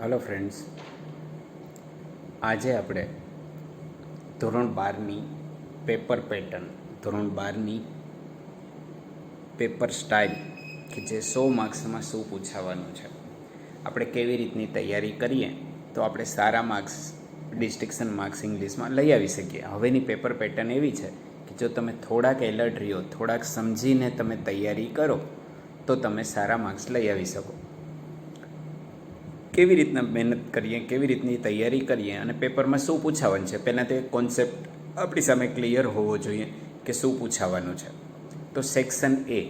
Hello friends, આજે આપણે ધોરણ 12ની પેપર પેટર્ન, ધોરણ 12ની પેપર સ્ટાઇલ કે જે 100 માર્ક્સમાં શું પૂછાવાનું છે, આપણે કેવી રીતની તૈયારી કરીએ તો આપણે સારા માર્ક્સ ડિસ્ટિંક્શન માર્ક્સ ઇંગ્લિશમાં લઈ આવી શકીએ. હવેની પેપર પેટર્ન એવી છે કે જો તમે થોડાક એલર્ટ રહ્યો, થોડાક સમજીને તમે તૈયારી કરો તો તમે સારા માર્ક્સ લઈ આવી શકો. કેવી રીતના મહેનત કરીએ, કેવી રીતની તૈયારી કરીએ અને પેપરમાં શું પૂછાવાનું છે, પહેલાં તો એક કોન્સેપ્ટ આપણી સામે ક્લિયર હોવો જોઈએ કે શું પૂછાવાનું છે. તો સેક્શન એ,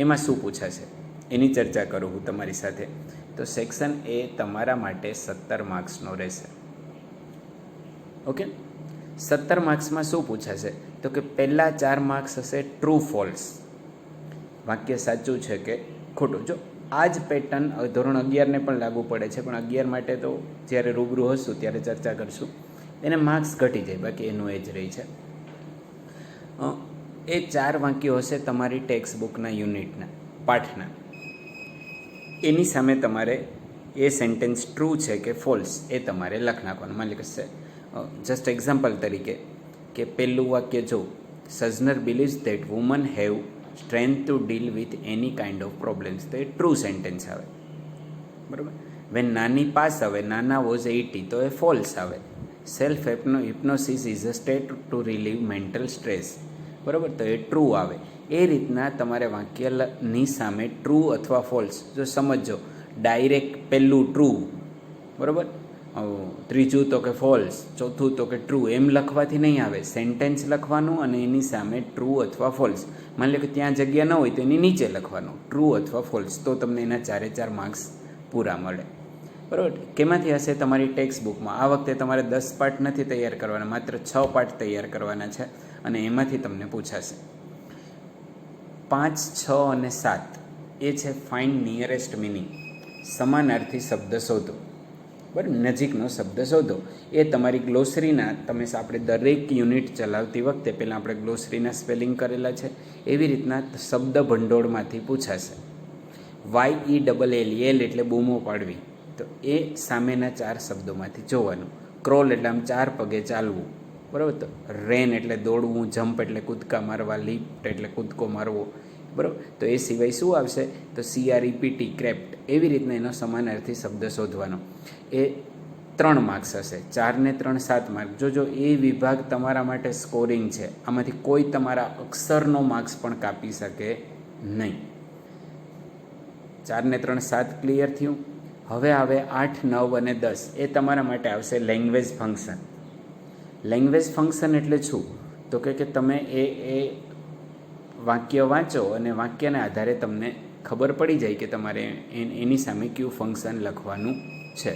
એમાં શું પૂછાશે એની ચર્ચા કરું હું તમારી સાથે. તો સેક્શન એ તમારા માટે 17 માર્ક્સનો રહેશે. ઓકે, 17 માર્ક્સમાં શું પૂછાશે તો કે પહેલાં 4 માર્ક્સ હશે ટ્રુ ફોલ્સ, વાક્ય સાચું છે કે ખોટું. જો આ જ પેટર્ન ધોરણ 11ને પણ લાગુ પડે છે, પણ 11 માટે તો જ્યારે રૂબરૂ હશું ત્યારે ચર્ચા કરશું. એને માર્ક્સ ઘટી જાય, બાકી એનું એ જ રહી છે. એ 4 વાક્યો હશે તમારી ટેક્સ્ટ બુકના યુનિટના પાઠના. એની સામે તમારે એ સેન્ટેન્સ ટ્રુ છે કે ફોલ્સ એ તમારે લખ નાખવાનું. માની લો કે જસ્ટ એક્ઝામ્પલ તરીકે કે પહેલું વાક્ય જો, સજનર believes that woman have strength to deal with any kind of problems, તો એ ટ્રુ સેન્ટેન્સ આવે. બરાબર. વેન નાની પાસ આવે, નાના વોઝ 80, તો એ ફોલ્સ આવે. Self hypnosis is a state to relieve mental stress, બરાબર, તો એ ટ્રુ આવે. એ રીતના તમારે વાક્યની સામે ટ્રુ અથવા ફોલ્સ, જો સમજો ડાયરેક્ટ પહેલું ટ્રુ, બરાબર, ત્રીજું તો કે ફોલ્સ, ચોથું તો કે ટ્રુ, એમ લખવાથી નહીં આવે. સેન્ટેન્સ લખવાનું અને એની સામે ટ્રુ અથવા ફોલ્સ. માની લો કે ત્યાં જગ્યા ન હોય તો એની નીચે લખવાનું ટ્રુ અથવા ફોલ્સ, તો તમને એના 4 માર્ક્સ પૂરા મળે. બરાબર. કેમાંથી હશે? તમારી ટેક્સ્ટ બુકમાં. આ વખતે તમારે 10 પાઠ નથી તૈયાર કરવાના, માત્ર 6 પાઠ તૈયાર કરવાના છે અને એમાંથી તમને પૂછાશે. 5, 6 અને 7 એ છે ફાઇન્ડ નિયરેસ્ટ મિનિંગ, સમાનાર્થી શબ્દ શોધો. બરાબર, નજીકનો શબ્દ શોધો. એ તમારી ગ્લોસરીના, આપણે દરેક યુનિટ ચલાવતી વખતે પહેલાં આપણે ગ્લોસરીના સ્પેલિંગ કરેલા છે, એવી રીતના શબ્દ ભંડોળમાંથી પૂછાશે. YELL એટલે બૂમો પાડવી, તો એ સામેના 4 શબ્દોમાંથી જોવાનું. ક્રોલ એટલે આમ 4 પગે ચાલવું, બરાબર, તો રેન એટલે દોડવું, જમ્પ એટલે કૂદકા મારવા, લીપ્ટ એટલે કૂદકો મારવો, બરાબર. તો એ સિવાય શું આવશે તો CREPT, ક્રેપ્ટ. એવી રીતના એનો સમાનાર્થી શબ્દ શોધવાનો. એ 3 માર્ક્સ હશે. 4 ને 3 7 માર્ક. જોજો એ વિભાગ તમારા માટે સ્કોરિંગ છે, આમાંથી કોઈ તમારા અક્ષરનો માર્ક્સ પણ કાપી શકે નહીં. 4 ને 3 7 ક્લિયર થયું. હવે આવે 8, 9 અને 10. એ તમારા માટે આવશે લેંગ્વેજ ફંક્શન. લેંગ્વેજ ફંક્શન એટલે શું તો કે તમે એ વાક્ય વાંચો અને વાક્યના આધારે તમને ખબર પડી જાય કે તમારે એની સામે કયું ફંક્શન લખવાનું છે.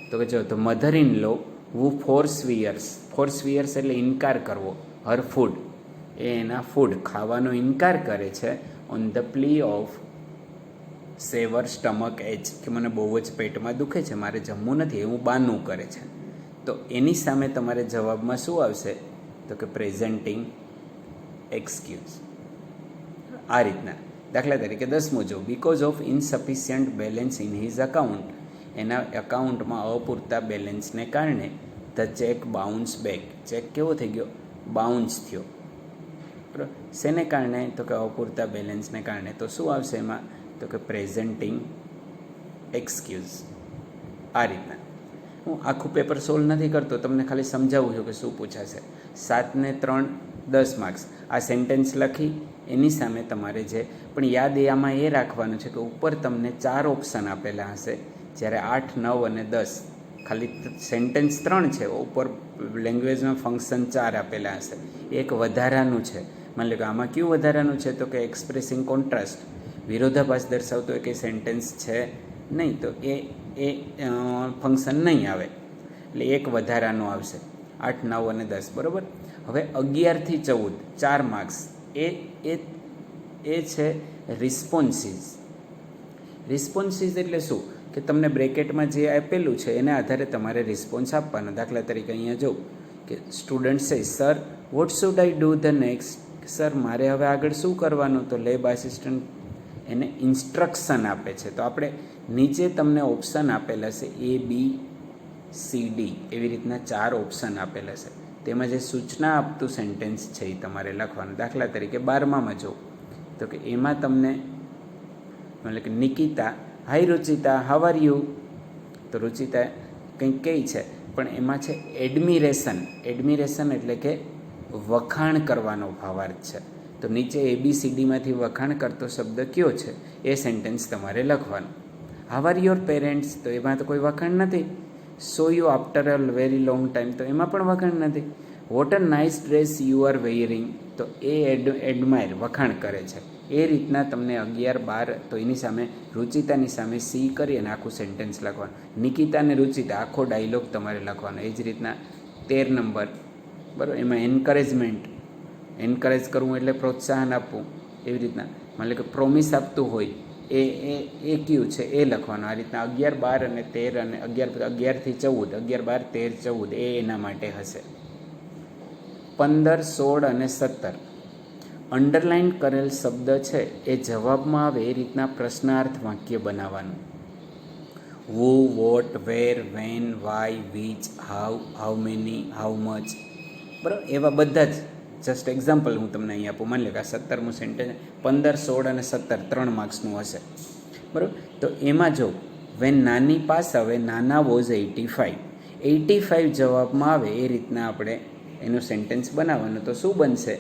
તો કે જો, તો mother in law who forswears એટલે ઇનકાર કરવો, હર ફૂડ, એ એના ફૂડ ખાવાનો ઇનકાર કરે છે, on the plea of severe stomach ache, કે મને બહુ જ પેટમાં દુખે છે, મારે જમવું નથી, એવું બાનું કરે છે. તો એની સામે તમારે જવાબમાં શું આવશે તો કે પ્રેઝન્ટિંગ એક્સક્યુઝ. આ રીતના. દાખલા તરીકે 10મું જો, because of insufficient balance in his account, એના એકાઉન્ટમાં અપૂરતા બેલેન્સને કારણે the cheque bounce back, cheque કેવો થઈ ગયો? બાઉન્સ થયો. બરાબર. શેને કારણે તો કે અપૂરતા બેલેન્સને કારણે. તો શું આવશે એમાં તો કે પ્રેઝન્ટિંગ એક્સક્યુઝ. આ રીતના. હું આખું પેપર સોલ્વ નથી કરતો, તમને ખાલી સમજાવું છું કે શું પૂછાશે. 7 ને 3 10 માર્ક્સ. આ સેન્ટેન્સ લખી એની સામે તમારે જે પણ યાદ આમાં એ રાખવાનું છે કે ઉપર તમને 4 ઓપ્શન આપેલા હશે, જ્યારે 8, 9 અને 10 ખાલી સેન્ટેન્સ 3 છે, ઉપર લેંગ્વેજમાં ફંક્શન 4 આપેલા હશે. એક વધારાનું છે. માની લો કે આમાં કયું વધારાનું છે તો કે એક્સપ્રેસિંગ કોન્ટ્રાસ્ટ, વિરોધાભાસ દર્શાવતો એક સેન્ટેન્સ છે નહીં, તો એ ફંક્શન નહીં આવે, એટલે એક વધારાનું આવશે. 8, 9 અને 10, બરાબર. હવે 11 થી 14 4 માર્ક્સ. એ છે રિસ્પોન્સીસ. રિસ્પોન્સીસ એટલે શું કે તમને બ્રેકેટમાં જે આપેલું છે એના આધારે તમારે રિસ્પોન્સ આપવાનો. દાખલા તરીકે અહીંયા જો કે સ્ટુડન્ટ સે, sir what should I do the next, sir મારે હવે આગળ શું કરવાનું? તો લેબ આસિસ્ટન્ટ એને ઇન્સ્ટ્રક્શન આપે છે. તો આપણે નીચે તમને ઓપ્શન આપેલા છે ABCD એવી રીતના 4 ઓપ્શન આપેલા છે. તેમાં જે સૂચના આપતું સેન્ટેન્સ છે એ તમારે લખવાનું. દાખલા તરીકે 12માં જો તો કે એમાં તમને એટલે કે નિકિતા, હાય રુચિતા, હાવ આર યુ. તો રુચિતા કંઈક કહે છે પણ એમાં છે એડમિરેશન. એડમિરેશન એટલે કે વખાણ કરવાનો ભાવાર્થ છે. તો નીચે ABCDમાંથી વખાણ કરતો શબ્દ કયો છે એ સેન્ટેન્સ તમારે લખવાનું. હાવ આર યોર પેરેન્ટ્સ, તો એમાં તો કોઈ વખાણ નથી. So you after a very long time, તો એમાં પણ વખાણ નથી. What a nice dress you are wearing, તો એ એડમાયર વખાણ કરે છે. એ રીતના તમને 11, 12 તો એની સામે રુચિતાની સામે સી કરી અને આખું સેન્ટેન્સ લખવાનું. નિકિતા અને રુચિતા આખો ડાયલોગ તમારે લખવાનો. એ જ રીતના 13 નંબર બરાબર, એમાં એન્કરેજમેન્ટ, એન્કરેજ કરવું એટલે પ્રોત્સાહન આપવું. એવી રીતના માની લો કે પ્રોમિસ આપતું હોય એ કયું છે એ લખવાનું. આ રીતના 11, 12 અને 13 અને 11થી 14, 11, 12, 13, 14 એ એના માટે હશે. 15, 16 અને 17 અંડરલાઇન કરેલ શબ્દ છે એ જવાબમાં આવે એ રીતના પ્રશ્નાર્થ વાક્ય બનાવવાનું. Who, what, where, when, why, which, how, how many, how much, બરાબર. એવા બધા જ જસ્ટ એક્ઝામ્પલ હું તમને અહીં આપું. માની લો કે આ 17મું સેન્ટેન્સ 15, 16 અને 17 3 માર્ક્સનું હશે, બરાબર. તો એમાં જો વેન નાની પાસ આવે, નાના વોઝ 85. 85 જવાબમાં આવે એ રીતના આપણે એનું સેન્ટેન્સ બનાવવાનું. તો શું બનશે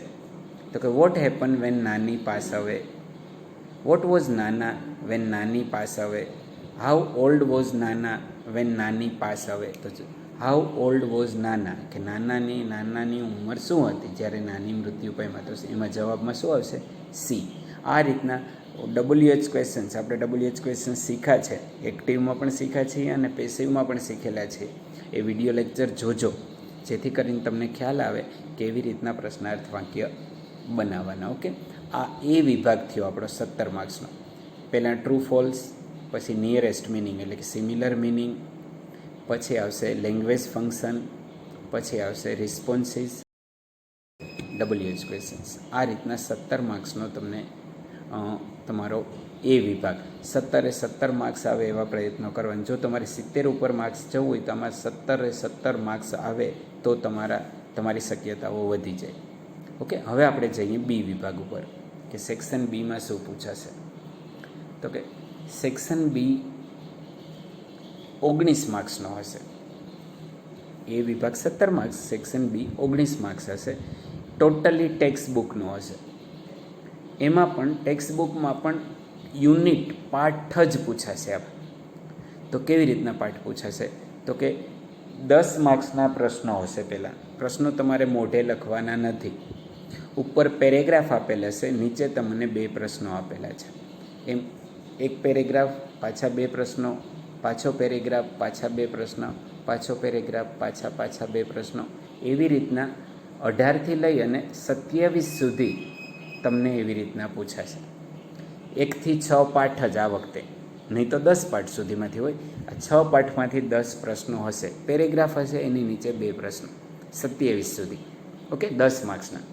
તો કે વોટ હેપન વેન નાની પાસ અવે, વોટ વોઝ નાના વેન નાની પાસ અવે, હાઉ ઓલ્ડ વોઝ નાના વેન નાની પાસ અવે. તો હાઉ ઓલ્ડ વોઝ નાના, કે નાનાની ઉંમર શું હતી જ્યારે નાની મૃત્યુ પામ્યા. તો એમાં જવાબમાં શું આવશે? સી. આ રીતના WH ક્વેશ્ચન્સ, આપણે WH ક્વેશ્ચન્સ શીખ્યા છે, એક્ટિવમાં પણ શીખ્યા છીએ અને પેસિવમાં પણ શીખેલા છે. એ વિડીયો લેક્ચર જોજો જેથી કરીને તમને ખ્યાલ આવે કેવી રીતના પ્રશ્નાર્થ વાક્ય બનાવવાના. ઓકે, આ એ વિભાગ થયો આપણો 17 માર્ક્સનો. પહેલાં ટ્રુ ફોલ્સ, પછી નિયરેસ્ટ મિનિંગ એટલે કે સિમિલર મિનિંગ, પછી આવશે લેંગ્વેજ ફંક્શન, પછી આવશે રિસ્પોન્સીસ, WH ક્વેશ્ચન્સ. આ રીતના 17 માર્ક્સનો તમને તમારો એ વિભાગ 17 માર્ક્સ આવે એવા પ્રયત્નો કરવાના. જો તમારે 70 ઉપર માર્ક્સ જવું હોય તો આમાં 17 માર્ક્સ આવે તો તમારી શક્યતાઓ વધી જાય. ઓકે, હવે આપણે જઈએ બી વિભાગ ઉપર કે સેક્શન બીમાં શું પૂછાશે. તો કે સેક્શન બી 19 માર્ક્સનો હશે. એ વિભાગ 17 માર્ક્સ, સેક્શન બી 19 માર્ક્સ હશે. ટોટલી ટેક્સ્ટ બુકનો હશે. એમાં પણ ટેક્સ્ટ બુકમાં પણ યુનિટ પાઠ જ પૂછાશે. તો કેવી રીતના પાઠ પૂછાશે તો કે 10 માર્ક્સના પ્રશ્નો હશે. પહેલાં પ્રશ્નો તમારે મોઢે લખવાના નથી. ઉપર પેરેગ્રાફ આપેલા છે, નીચે તમને 2 પ્રશ્નો આપેલા છે. એમ એક પેરેગ્રાફ, પાછા 2 પ્રશ્નો, પાછો પેરેગ્રાફ, પાછા 2 પ્રશ્નો, પાછો પેરેગ્રાફ, પાછા 2 પ્રશ્નો. એવી રીતના 18થી લઈ અને 27 સુધી તમને એવી રીતના પૂછાશે. 1 થી 6 પાઠ જ આ વખતે, નહીં તો 10 પાઠ સુધીમાંથી હોય. આ 6 પાઠમાંથી 10 પ્રશ્નો હશે. પેરેગ્રાફ હશે, એની નીચે 2 પ્રશ્નો, 27 સુધી. ઓકે, 10 માર્ક્સના.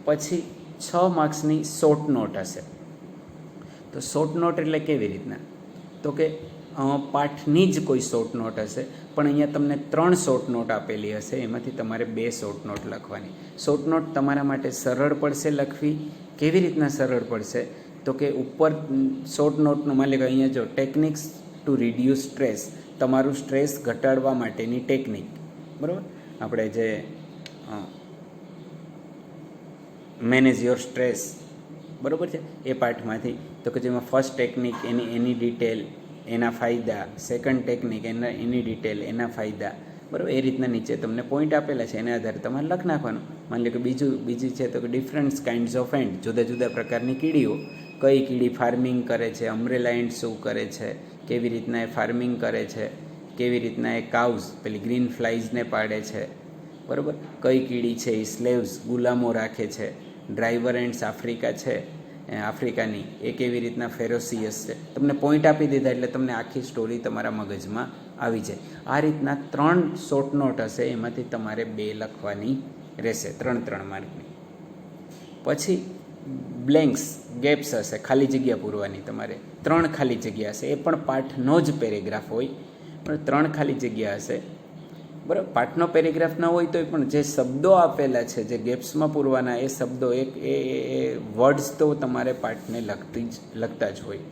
પછી 6 માર્ક્સની શોર્ટ નોટ હશે. તો શોર્ટ નોટ એટલે કેવી રીતના તો કે પાઠની જ કોઈ શોર્ટ નોટ હશે, પણ અહીંયા તમને 3 શોર્ટ નોટ આપેલી હશે. એમાંથી તમારે 2 શોર્ટ નોટ લખવાની. શોર્ટ નોટ તમારા માટે સરળ પડશે લખવી. કેવી રીતના સરળ પડશે તો કે ઉપર શોર્ટ નોટનું માની લો અહીંયા જો ટેકનિક્સ ટુ રિડ્યુસ સ્ટ્રેસ, તમારું સ્ટ્રેસ ઘટાડવા માટેની ટેકનિક, બરાબર. આપણે જે મેનેજ યોર સ્ટ્રેસ, બરાબર છે, એ પાઠમાંથી. તો કે જેમાં ફર્સ્ટ ટેકનિક એની ડિટેલ, એના ફાયદા, સેકન્ડ ટેકનિક એની ડિટેલ, એના ફાયદા, બરાબર. એ રીતના નીચે તમને પોઈન્ટ આપેલા છે, એના આધારે તમારે લખ નાખવાનું. માની લો કે બીજી છે તો કે ડિફરન્ટ કાઇન્ડ્સ ઓફ એન્ટ, જુદા જુદા પ્રકારની કીડીઓ. કઈ કીડી ફાર્મિંગ કરે છે, અમ્બ્રેલા એન્ટ શું કરે છે, કેવી રીતના એ ફાર્મિંગ કરે છે, કેવી રીતના એ કાઉઝ પેલી ગ્રીન ફ્લાઇઝને પાડે છે, બરાબર. કઈ કીડી છે એ સ્લેવ્સ ગુલામો રાખે છે. ડ્રાઈવર એન્ટ્સ આફ્રિકા છે, આફ્રિકાની, એ કેવી રીતના ફેરોસિયસ છે. તમને પોઈન્ટ આપી દીધા એટલે તમને આખી સ્ટોરી તમારા મગજમાં આવી જાય. આ રીતના 3 શોર્ટ નોટ હશે, એમાંથી તમારે 2 લખવાની રહેશે, 3 માર્કની. પછી બ્લેન્ક્સ ગેપ્સ હશે, ખાલી જગ્યા પૂરવાની તમારે 3 ખાલી જગ્યા હશે, એ પણ પાઠનો જ પેરેગ્રાફ હોય પણ 3 ખાલી જગ્યા હશે, બરાબર. પાઠનો પેરેગ્રાફ ન હોય તોય પણ જે શબ્દો આપેલા છે જે ગેપ્સમાં પૂરવાના એ શબ્દો એ વર્ડ્સ તો તમારે પાઠને લગતા જ હોય.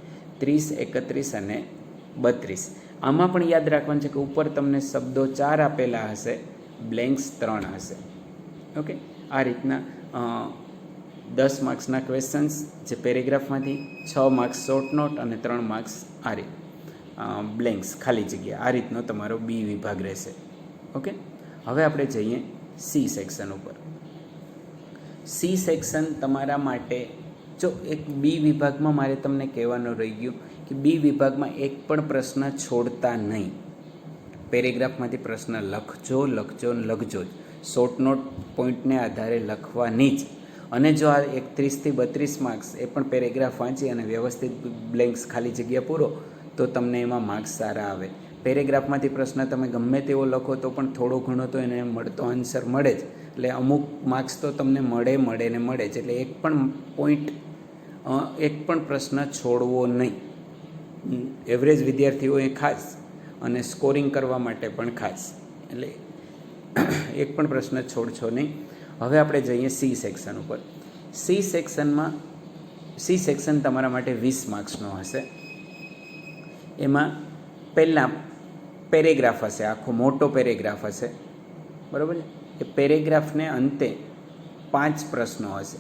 30, 31 અને 32. આમાં પણ યાદ રાખવાનું છે કે ઉપર તમને શબ્દો 4 આપેલા હશે, બ્લેન્ક્સ 3 હશે. ઓકે, આ રીતના 10 માર્ક્સના ક્વેશ્ચન્સ જે પેરેગ્રાફમાંથી, 6 માર્ક્સ શોર્ટ નોટ અને 3 માર્ક્સ આ રીત બ્લેન્ક્સ ખાલી જગ્યા. આ રીતનો તમારો બી વિભાગ રહેશે. ઓકે, હવે આપણે જઈએ સી સેક્શન ઉપર. સી સેક્શન તમારા માટે, જો એક બી વિભાગમાં મારે તમને કહેવાનું રહી ગયું કે બી વિભાગમાં એક પણ પ્રશ્ન છોડતા નહીં. પેરેગ્રાફમાંથી પ્રશ્ન લખજો જ. શોર્ટ નોટ પોઈન્ટને આધારે લખવાની જ. અને જો આ 31 થી 32 માર્ક્સ એ પણ પેરેગ્રાફ વાંચી અને વ્યવસ્થિત બ્લેન્ક્સ ખાલી જગ્યા પૂરો તો તમને એમાં માર્ક્સ સારા આવે. પેરેગ્રાફમાંથી પ્રશ્ન તમે ગમે તેવો લખો તો પણ થોડો ઘણો તો એને મળતો આન્સર મળે જ, એટલે અમુક માર્ક્સ તો તમને મળે જ. એટલે એક પણ પોઈન્ટ, એક પણ પ્રશ્ન છોડવો નહીં. એવરેજ વિદ્યાર્થીઓએ ખાસ અને સ્કોરિંગ કરવા માટે પણ ખાસ, એટલે એક પણ પ્રશ્ન છોડશો નહીં. હવે આપણે જઈએ સી સેક્શન ઉપર. સી સેક્શન તમારા માટે 20 માર્ક્સનો હશે. એમાં પહેલાં પેરેગ્રાફ હશે, આખો મોટો પેરેગ્રાફ હશે, બરાબર છે. એ પેરેગ્રાફને અંતે 5 પ્રશ્નો હશે,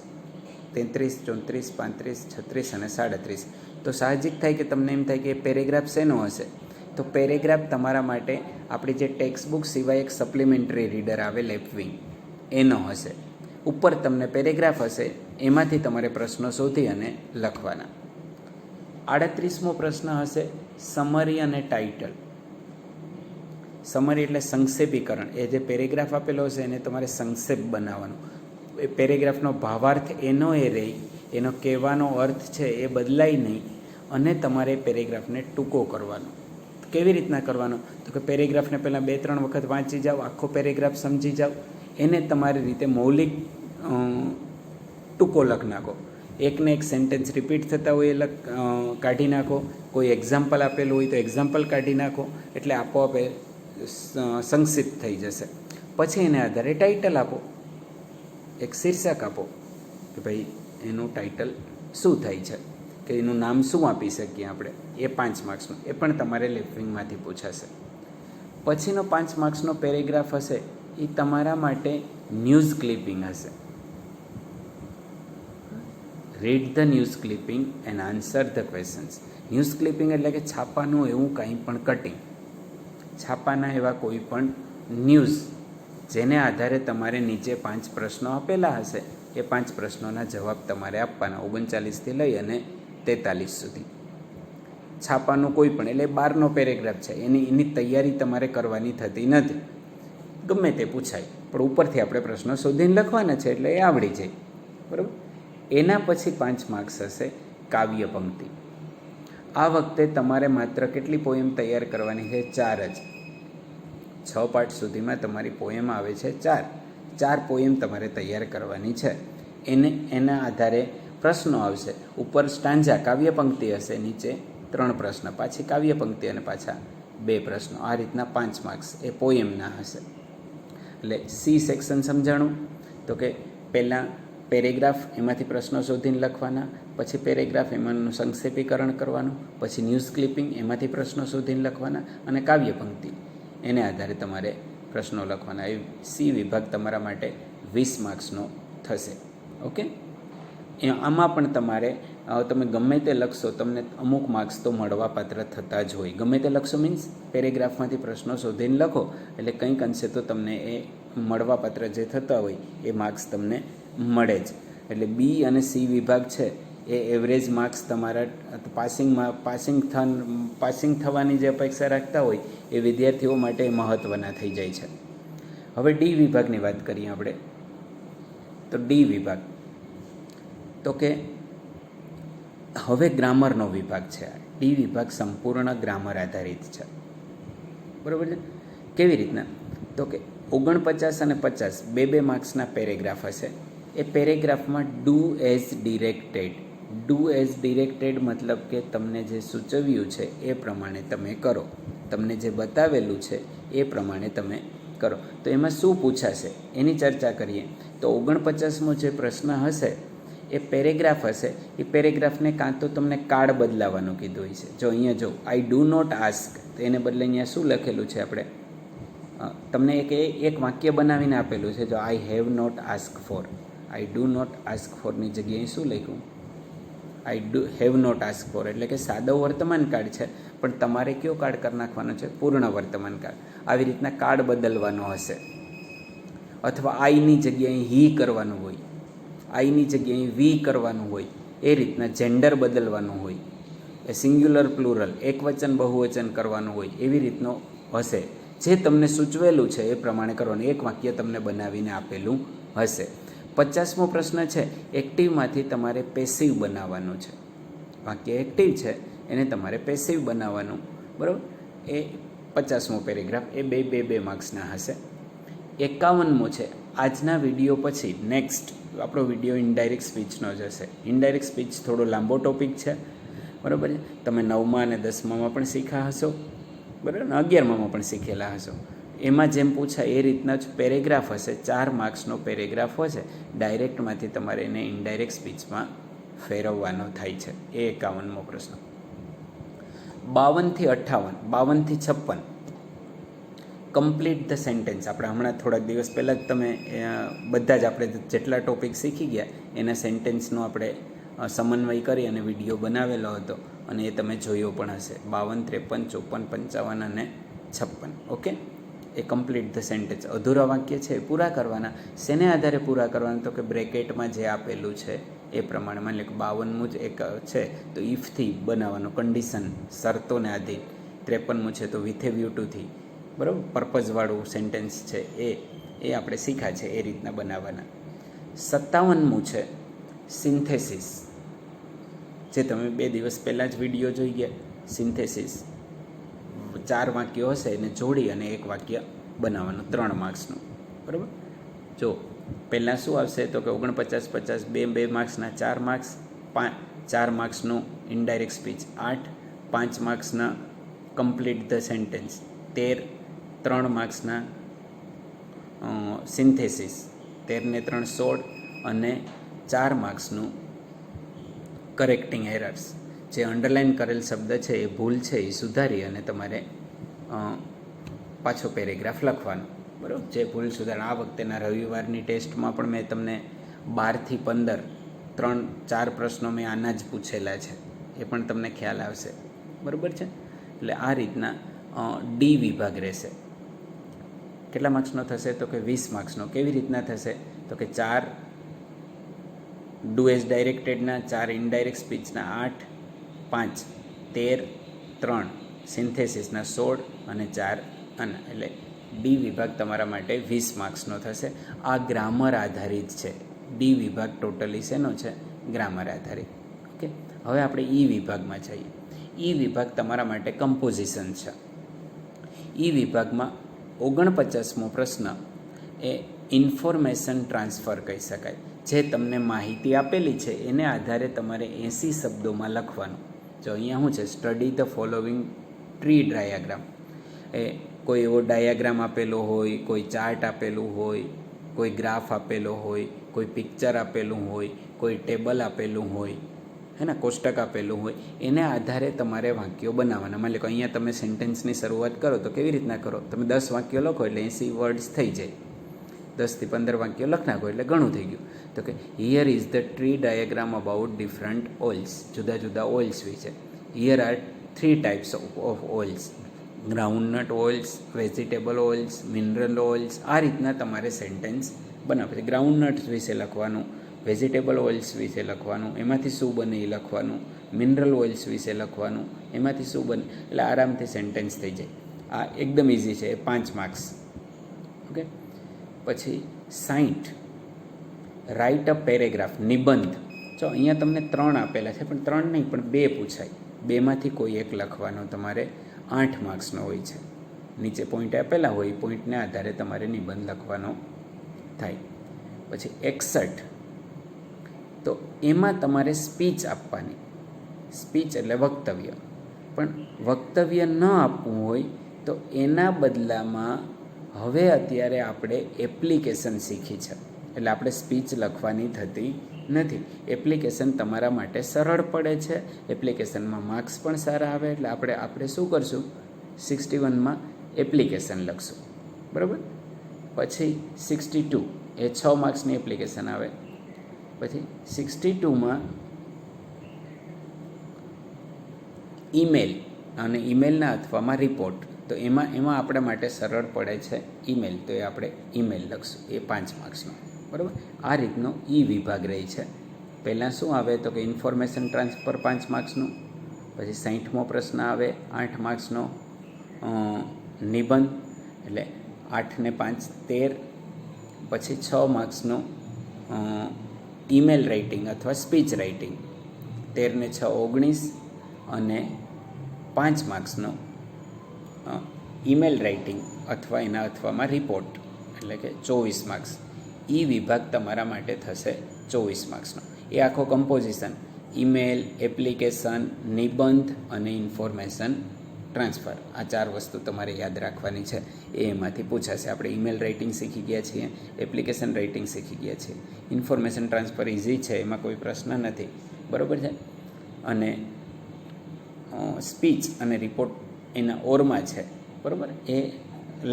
33, 34, 35, 36 અને 37. તો સાહજિક થાય કે તમને એમ થાય કે એ પેરેગ્રાફ શેનો હશે? તો પેરેગ્રાફ તમારા માટે આપણી જે ટેક્સ્ટ બુક સિવાય એક સપ્લિમેન્ટરી રીડર આવે લેપવિંગ, એનો હશે. ઉપર તમને પેરેગ્રાફ હશે, એમાંથી તમારે પ્રશ્નો શોધી અને લખવાના. 38મો પ્રશ્ન હશે સમરી અને ટાઇટલ. સમરી એટલે સંક્ષેપીકરણ. એ જે પેરેગ્રાફ આપેલો હશે એને તમારે સંક્ષેપ બનાવવાનો. એ પેરેગ્રાફનો ભાવાર્થ એનો એ રહે, એનો કહેવાનો અર્થ છે એ બદલાય નહીં, અને તમારે પેરેગ્રાફને ટૂંકો કરવાનો. કેવી રીતના કરવાનો? તો કે પેરેગ્રાફને પહેલાં 2-3 વખત વાંચી જાઓ, આખો પેરેગ્રાફ સમજી જાઓ, એને તમારી રીતે મૌલિક ટૂંકો લખ નાખો. એકને એક સેન્ટેન્સ રિપીટ થતા હોય એ કાઢી નાખો. કોઈ એક્ઝામ્પલ આપેલું હોય તો એક્ઝામ્પલ કાઢી નાખો, એટલે આપોઆપ સંક્ષિપ્ત થઈ જશે. પછી એને આધારે ટાઇટલ આપો, એક શીર્ષક આપો કે ભાઈ એનું ટાઇટલ શું થાય છે, કે એનું નામ શું આપી શકીએ આપણે. એ 5 માર્ક્સનો, એ પણ તમારે લેપવિંગમાંથી પૂછાશે. પછીનો 5 માર્ક્સનો પેરેગ્રાફ હશે એ તમારા માટે ન્યૂઝ ક્લિપિંગ હશે. Read the news clipping and answer the questions. News clipping એટલે કે છાપાનું એવું કંઈ પણ કટિંગ, છાપાના એવા કોઈ પણ ન્યૂઝ જેને આધારે તમારે નીચે 5 પ્રશ્નો આપેલા હશે, એ 5 પ્રશ્નોના જવાબ તમારે આપવાના, 39થી લઈ અને 43 સુધી. છાપાનું કોઈ પણ, એટલે 12નો પેરેગ્રાફ છે, એની તૈયારી તમારે કરવાની થતી નથી, ગમે તે પૂછાય, પણ ઉપરથી આપણે પ્રશ્નો શોધીને લખવાના છે એટલે એ આવડી જાય, બરાબર. એના પછી 5 માર્ક્સ હશે કાવ્ય પંક્તિ. આ વખતે તમારે માત્ર કેટલી પોએમ તૈયાર કરવાની છે? 4 જ. 6 પાઠ સુધીમાં તમારી પોએમ આવે છે 4 પોએમ તમારે તૈયાર કરવાની છે. એના આધારે પ્રશ્નો આવશે. ઉપર સ્ટાન્જા કાવ્ય પંક્તિ હશે, નીચે 3 પ્રશ્ન, પાછી કાવ્ય પંક્તિ અને પાછા 2 પ્રશ્નો. આ રીતના 5 માર્ક્સ એ પોએમના હશે. એટલે સી સેક્શન સમજાણું તો કે પહેલાં પેરેગ્રાફ, એમાંથી પ્રશ્નો શોધીને લખવાના, પછી પેરેગ્રાફ, એમાંનું સંક્ષેપીકરણ કરવાનું, પછી ન્યૂઝ ક્લિપિંગ, એમાંથી પ્રશ્નો શોધીને લખવાના, અને કાવ્ય પંક્તિ, એને આધારે તમારે પ્રશ્નો લખવાના. એ સી વિભાગ તમારા માટે 20 માર્ક્સનો થશે. ઓકે, આમાં પણ તમારે તમે ગમે તે લખશો તમને અમુક માર્ક્સ તો મળવાપાત્ર થતા જ હોય. ગમે તે લખશો મીન્સ પેરેગ્રાફમાંથી પ્રશ્નો શોધીને લખો એટલે કંઈક અંશે તો તમને એ મળવાપાત્ર જે થતા હોય એ માર્ક્સ તમને મળે જ. એટલે બી અને સી વિભાગ છે એ એવરેજ માર્ક્સ તમારા પાસિંગ થવાની જે અપેક્ષા રાખતા હોય એ વિદ્યાર્થીઓ માટે મહત્ત્વના થઈ જાય છે. હવે ડી વિભાગની વાત કરીએ આપણે. તો ડી વિભાગ તો કે હવે ગ્રામરનો વિભાગ છે. ડી વિભાગ સંપૂર્ણ ગ્રામર આધારિત છે, બરાબર છે. કેવી રીતના? તો કે 49 અને 50 2 માર્ક્સના પેરેગ્રાફ હશે. એ પેરેગ્રાફમાં do as directed. Do as directed મતલબ કે તમને જે સૂચવ્યું છે એ પ્રમાણે તમે કરો, તમને જે બતાવેલું છે એ પ્રમાણે તમે કરો. તો એમાં શું પૂછાશે એની ચર્ચા કરીએ. તો 49મો જે પ્રશ્ન હશે એ પેરેગ્રાફ હશે. એ પેરેગ્રાફને કાં તો તમને કાળ બદલાવાનું કીધું હોય છે. જો અહીંયા જો આઈ ડુ નોટ આસ્ક, તો એને બદલે અહીંયા શું લખેલું છે આપણે, તમને એક વાક્ય બનાવીને આપેલું છે. જો I have not ask for, I do not ask ફોરની જગ્યાએ શું લખ્યું, I do have not ask for, એટલે કે સાદો વર્તમાન કાળ છે, પણ તમારે કયો કાળ કરી નાખવાનો છે, પૂર્ણ વર્તમાન કાળ. આવી રીતના કાળ બદલવાનો હશે. અથવા આઈની જગ્યાએ હી કરવાનું હોય, આઈની જગ્યાએ વી કરવાનું હોય, એ રીતના જેન્ડર બદલવાનું હોય, એ સિંગ્યુલર પ્લુરલ એકવચન બહુવચન કરવાનું હોય, એવી રીતનો હશે. જે તમને સૂચવેલું છે એ પ્રમાણે કરવાનું. એક વાક્ય તમને બનાવીને આપેલું હશે. 50મો પ્રશ્ન છે, એક્ટિવમાંથી તમારે પેસિવ બનાવવાનું છે. વાક્ય એક્ટિવ છે એને તમારે પેસિવ બનાવવાનું, બરાબર. એ 50મો પેરેગ્રાફ, એ બે માર્ક્સના હશે. 51મો છે, આજના વિડીયો પછી નેક્સ્ટ આપણો વિડીયો ઇનડાયરેક્ટ સ્પીચનો જ હશે. ઇનડાયરેક્ટ સ્પીચ થોડો લાંબો ટોપિક છે, બરાબર છે. તમે 9મા અને 10મામાં પણ શીખ્યા હશો, બરાબર ને, 11મામાં પણ શીખેલા હશો. એમાં જેમ પૂછાય એ રીતના જ પેરેગ્રાફ હશે. 4 માર્ક્સનો પેરેગ્રાફ હશે. ડાયરેક્ટમાંથી તમારે એને ઇનડાયરેક્ટ સ્પીચમાં ફેરવવાનો થાય છે. એ 51મો પ્રશ્ન. 52 થી 58, 52 થી 56 કમ્પ્લીટ ધ સેન્ટેન્સ. આપણે હમણાં થોડાક દિવસ પહેલાં જ તમે બધા જ આપણે જેટલા ટોપિક શીખી ગયા એના સેન્ટેન્સનો આપણે સમન્વય કરી અને વિડીયો બનાવેલો હતો, અને એ તમે જોયો પણ હશે. 52, 53, 54, 55 અને 56. Okay, A complete the sentence. અધૂરા વાક્ય છે એ પૂરા કરવાના. શેને આધારે પૂરા કરવાના, તો કે બ્રેકેટમાં જે આપેલું છે એ પ્રમાણે. માની લો કે 52મું જ એક છે તો ઇફથી બનાવવાનું, કન્ડિશન શરતોને આધીન. 53મું છે તો વિથ એ વ્યૂ ટુથી, બરાબર, પર્પઝવાળું સેન્ટેન્સ છે એ આપણે શીખ્યા છે, એ રીતના બનાવવાના. 57મું છે સિન્થેસિસ, જે તમે 2 દિવસ પહેલાં જ વિડીયો જોઈ ગયા. સિન્થેસિસ 4 વાક્યો હશે એને જોડી અને એક વાક્ય બનાવવાનું, 3 માર્ક્સનું, બરાબર. જો પહેલાં શું આવશે તો કે 49, 50, 2 માર્ક્સના 4 માર્ક્સ, 4 માર્ક્સનું ઇનડાયરેક્ટ સ્પીચ 8, 5 માર્ક્સના કમ્પ્લીટ ધ સેન્ટેન્સ 13, 3 માર્ક્સના સિન્થેસિસ 13 ને 3 16, અને 4 માર્ક્સનું કરેક્ટિંગ એરર્સ. જે અંડરલાઇન કરેલ શબ્દ છે એ ભૂલ છે એ સુધારી અને તમારે પાછો પેરેગ્રાફ લખવાનો, બરાબર. જે ભૂલ સુધાર. આ વખતેના રવિવારની ટેસ્ટમાં પણ મેં તમને 12 થી 15 3-4 પ્રશ્નો મેં આના જ પૂછેલા છે, એ પણ તમને ખ્યાલ આવશે, બરાબર છે. એટલે આ રીતના ડી વિભાગ રહેશે. કેટલા માર્ક્સનો થશે તો કે 20 માર્ક્સનો. કેવી રીતના થશે તો કે 4 ડુ એઝ ડાયરેક્ટેડના, 4 ઇનડાયરેક્ટ સ્પીચના 8, 5, 13, 3 સિન્થેસિસના 16 અને 4 આના. એટલે ડી વિભાગ તમારા માટે 20 માર્ક્સનો થશે. આ ગ્રામર આધારિત છે. ડી વિભાગ ટોટલી શેનો છે, ગ્રામર આધારિત. ઓકે, હવે આપણે ઈ વિભાગમાં જઈએ. ઈ વિભાગ તમારા માટે કમ્પોઝિશન છે. ઈ વિભાગમાં 49મો પ્રશ્ન એ ઇન્ફોર્મેશન ટ્રાન્સફર કહી શકાય. જે તમને માહિતી આપેલી છે એને આધારે તમારે 80 શબ્દોમાં લખવાનું. જો અહીંયા શું છે, study the following tree diagram. એ કોઈ એવો ડાયાગ્રામ આપેલો હોય, કોઈ ચાર્ટ આપેલું હોય, કોઈ ગ્રાફ આપેલો હોય, કોઈ પિક્ચર આપેલું હોય, કોઈ ટેબલ આપેલું હોય, હે ને, કોષ્ટક આપેલું હોય, એને આધારે તમારે વાક્યો બનાવવાના. માની લો કે અહીંયા તમે સેન્ટેન્સની શરૂઆત કરો તો કેવી રીતના કરો, તમે 10 વાક્યો લખો એટલે 80 વર્ડ્સ થઈ જાય. 10 થી 15 વાક્યો લખ નાખો એટલે ઘણું થઈ ગયું. તો કે here is the tree diagram about different oils. જુદા જુદા ઓઇલ્સ વિશે. Here are 3 types of oils, groundnut oils, vegetable oils, mineral oils. આ રીતના તમારે સેન્ટેન્સ બનાવે. ગ્રાઉન્ડનટ્સ વિશે લખવાનું, વેજીટેબલ ઓઇલ્સ વિશે લખવાનું, એમાંથી શું બને એ લખવાનું, મિનરલ ઓઇલ્સ વિશે લખવાનું, એમાંથી શું બને, એટલે આરામથી સેન્ટેન્સ થઈ જાય. આ એકદમ ઇઝી છે, 5 માર્ક્સ. ઓકે, પછી 60 રાઇટ અ પેરેગ્રાફ, નિબંધ. જો અહીંયા તમને 3 આપેલા છે, પણ 3 નહીં પણ 2 પૂછાય. 2માંથી કોઈ એક લખવાનો તમારે 8 માર્ક્સનો હોય છે. નીચે પોઈન્ટ આપેલા હોય, પોઈન્ટને આધારે તમારે નિબંધ લખવાનો થાય. પછી 61 તો એમાં તમારે સ્પીચ આપવાની. સ્પીચ એટલે વક્તવ્ય. પણ વક્તવ્ય ન આપવું હોય તો એના બદલામાં હવે અત્યારે આપણે એપ્લિકેશન શીખી છે. એટલે આપણે સ્પીચ લખવાની થતી નથી. એપ્લિકેશન તમારા માટે સરળ પડે છે. એપ્લિકેશનમાં માર્ક્સ પણ સારા આવે. એટલે આપણે શું કરશું, 61માં એપ્લિકેશન લખશું. બરાબર. પછી 62 એ 6 માર્ક્સની એપ્લિકેશન આવે. પછી 62માં ઈમેલ અને ઈમેલના અથવામાં રિપોર્ટ. તો એમાં આપણા માટે સરળ પડે છે ઈમેલ, તો એ આપણે ઈમેલ લખશું. એ 5 માર્ક્સનો. બરાબર. આ રીતનો વિભાગ રહી છે. પહેલાં શું આવે તો કે ઇન્ફોર્મેશન ટ્રાન્સફર 5 માર્ક્સનું. પછી 60મો પ્રશ્ન આવે 8 માર્ક્સનો નિબંધ, એટલે 8 ને 5 13. પછી 6 માર્ક્સનો ઈમેલ રાઇટિંગ અથવા સ્પીચ રાઇટિંગ, 13 ને 6 19. અને 5 માર્ક્સનો ઈમેલ રાઇટિંગ અથવા એના અથવામાં રિપોર્ટ, એટલે કે 24 માર્ક્સ. વિભાગ તમારા માટે થશે 24 માર્ક્સનો. એ આખો કમ્પોઝિશન ઈમેલ, એપ્લિકેશન, નિબંધ અને ઇન્ફોર્મેશન ટ્રાન્સફર, આ 4 વસ્તુ તમારે યાદ રાખવાની છે. એમાંથી પૂછાશે. આપણે ઈમેલ રાઇટિંગ શીખી ગયા છીએ, એપ્લિકેશન રાઇટિંગ શીખી ગયા છીએ, ઇન્ફોર્મેશન ટ્રાન્સફર ઇઝી છે, એમાં કોઈ પ્રશ્ન નથી. બરાબર છે. અને સ્પીચ અને રિપોર્ટ એના ઓરમાં છે. બરાબર. એ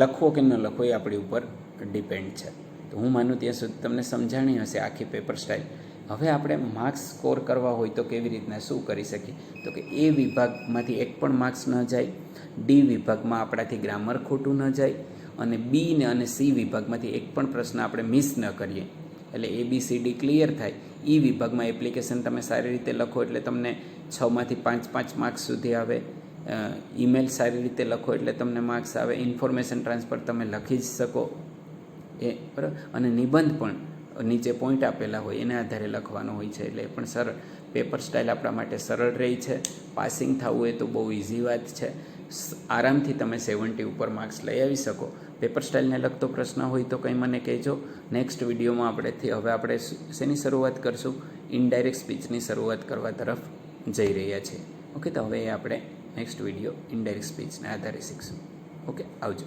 લખવો કે ન લખવો એ આપણી ઉપર ડિપેન્ડ છે. તો હું માનું ત્યાં સુધી તમને સમજાણી હશે આખી પેપર સ્ટાઇલ. હવે આપણે માર્ક્સ સ્કોર કરવા હોય તો કેવી રીતના શું કરી શકીએ, તો કે એ વિભાગમાંથી એક પણ માર્ક્સ ન જાય, ડી વિભાગમાં આપણાથી ગ્રામર ખોટું ન જાય, અને બી ને અને સી વિભાગમાંથી એક પણ પ્રશ્ન આપણે મિસ ન કરીએ. એટલે ABCD ક્લિયર થાય. વિભાગમાં એપ્લિકેશન તમે સારી રીતે લખો એટલે તમને 6માંથી 5 માર્ક્સ સુધી આવે. ઈમેલ સારી રીતે લખો એટલે તમને માર્ક્સ આવે. ઇન્ફોર્મેશન ટ્રાન્સફર તમે લખી જ શકો એ બરાબર. અને નિબંધ પણ નીચે પોઈન્ટ આપેલા હોય એના આધારે લખવાનો હોય છે. એટલે એ પણ સરળ પેપર સ્ટાઇલ આપણા માટે સરળ રહી છે. પાસિંગ થવું હોય તો બહુ ઇઝી વાત છે. આરામથી તમે 70 ઉપર માર્ક્સ લઈ આવી શકો. પેપર સ્ટાઇલને લગતો પ્રશ્ન હોય તો કંઈ મને કહેજો. નેક્સ્ટ વિડીયોમાં હવે આપણે શેની શરૂઆત કરશું, ઇનડાયરેક્ટ સ્પીચની શરૂઆત કરવા તરફ જઈ રહ્યા છીએ. ઓકે. તો હવે આપણે નેક્સ્ટ વિડીયો ઇનડાયરેક્ટ સ્પીચના આધારે શીખશું. ઓકે. આવજો.